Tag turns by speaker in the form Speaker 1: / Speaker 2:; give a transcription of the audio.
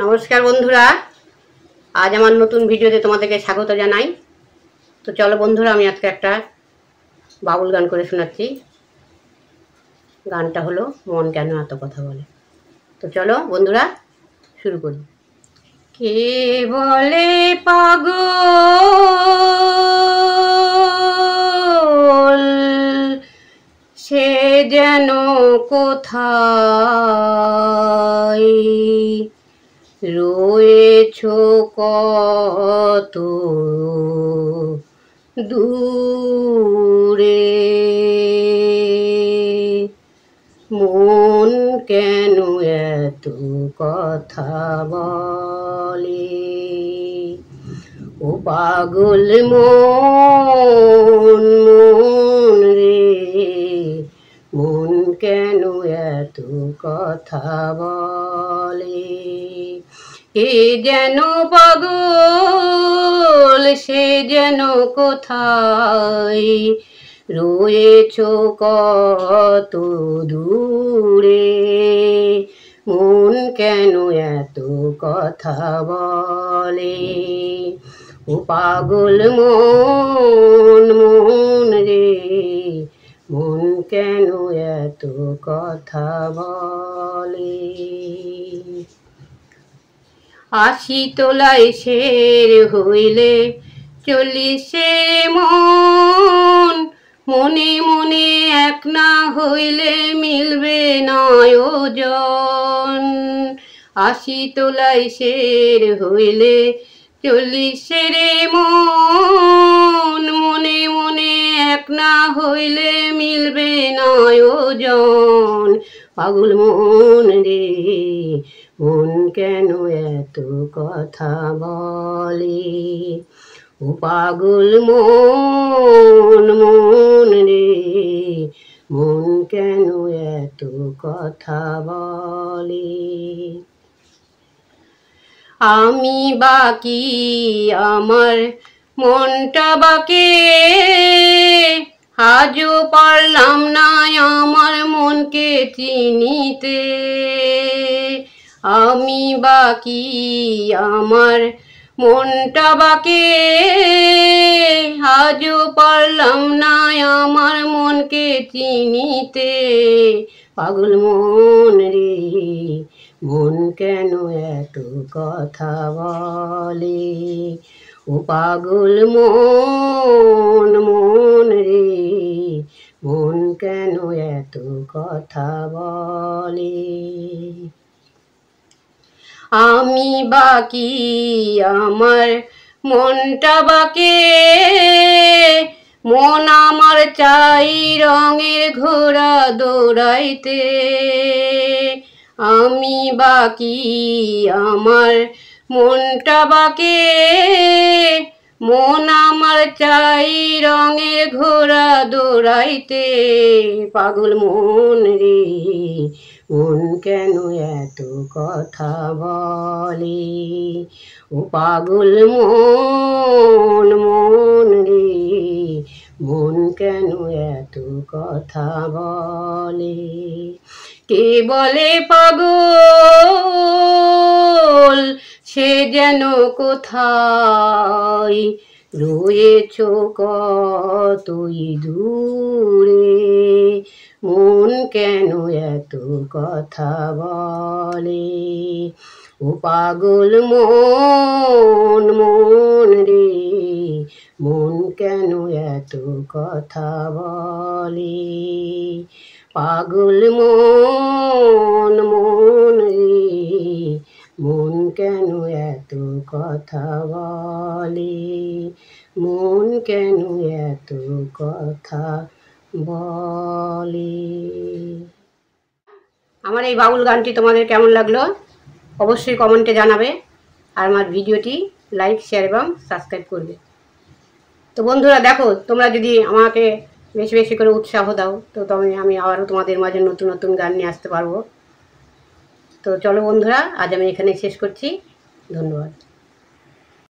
Speaker 1: নমস্কার বন্ধুরা, আজ আমার নতুন ভিডিওতে তোমাদেরকে স্বাগত জানাই। তো চলো বন্ধুরা, আমি আজকে একটা বাউল গান করে শোনাচ্ছি। গানটা হলো মন কেন এত কথা বলে। তো চলো বন্ধুরা শুরু করি। কে বলে পাগল, সে যেন কোথায় রয়েছ কত দূরে, মন কেন এত কথা বলে। ও পাগল মন, মন রে, মন কেন এত কথা বলে। এ যেন পাগল, সে যেন কোথায় রয়েছ কত দূরে, মন কেন এত কথা বলে। ও পাগল মন, মন রে, মন কেন এত কথা বলে। আশি তোলায় শের হইলে চল্লিশে মন, মনে মনে এক না হইলে মিলবে না ওজন। আশি তোলায় শের হইলে চল্লিশে মন, মনে মনে এক না হইলে মিলবে না ওজন। পাগল মন রে, মন কেন এত কথা বলে। ও পাগল মন, মন রে, মন কেন এত কথা বলে। আমি বাকি আমার মনটা বাকে, আজও পারলাম না আমার মনকে চিনিতে। আমি বাকি আমার মনটা বাকে, আজও পারলাম না আমার মনকে চিনিতে। পাগল মন রে, মন কেন এত কথা বলে। ও পাগল মন, মন রে, মন কেন এত কথা বলে। আমি বাকি আমার মনটা বাকে, মন আমার চাই রঙের ঘোড়া দৌড়াইতে। আমি বাকি আমার মনটা বাকে, মন আমার চাই রঙের ঘোড়া দৌড়াইতে। পাগল মন রে, মন কেন এত কথা বলে। ও পাগল মন, মন রে, মন কেন এত কথা বলে। কে বলে পাগল, সে যেন কোথায় রয়েছ কতই দূরে, মন কেন এত কথা বলে। ও পাগল মন, মন রে, মন কেন এত কথা বলে। পাগল মন, মন রে, মন কেন এত কথা বলে। মন কেন এত কথা বলে। আমার এই বাউল গানটি তোমাদের কেমন লাগলো অবশ্যই কমেন্টে জানাবে, আর আমার ভিডিওটি লাইক, শেয়ার এবং সাবস্ক্রাইব করবে। তো বন্ধুরা দেখো, তোমরা যদি আমাকে বেশি বেশি করে উৎসাহ দাও তো আমি আবারও তোমাদের মাঝে নতুন নতুন গান নিয়ে আসতে পারবো। তো চলো বন্ধুরা, আজ আমি এখানে শেষ করছি। ধন্যবাদ।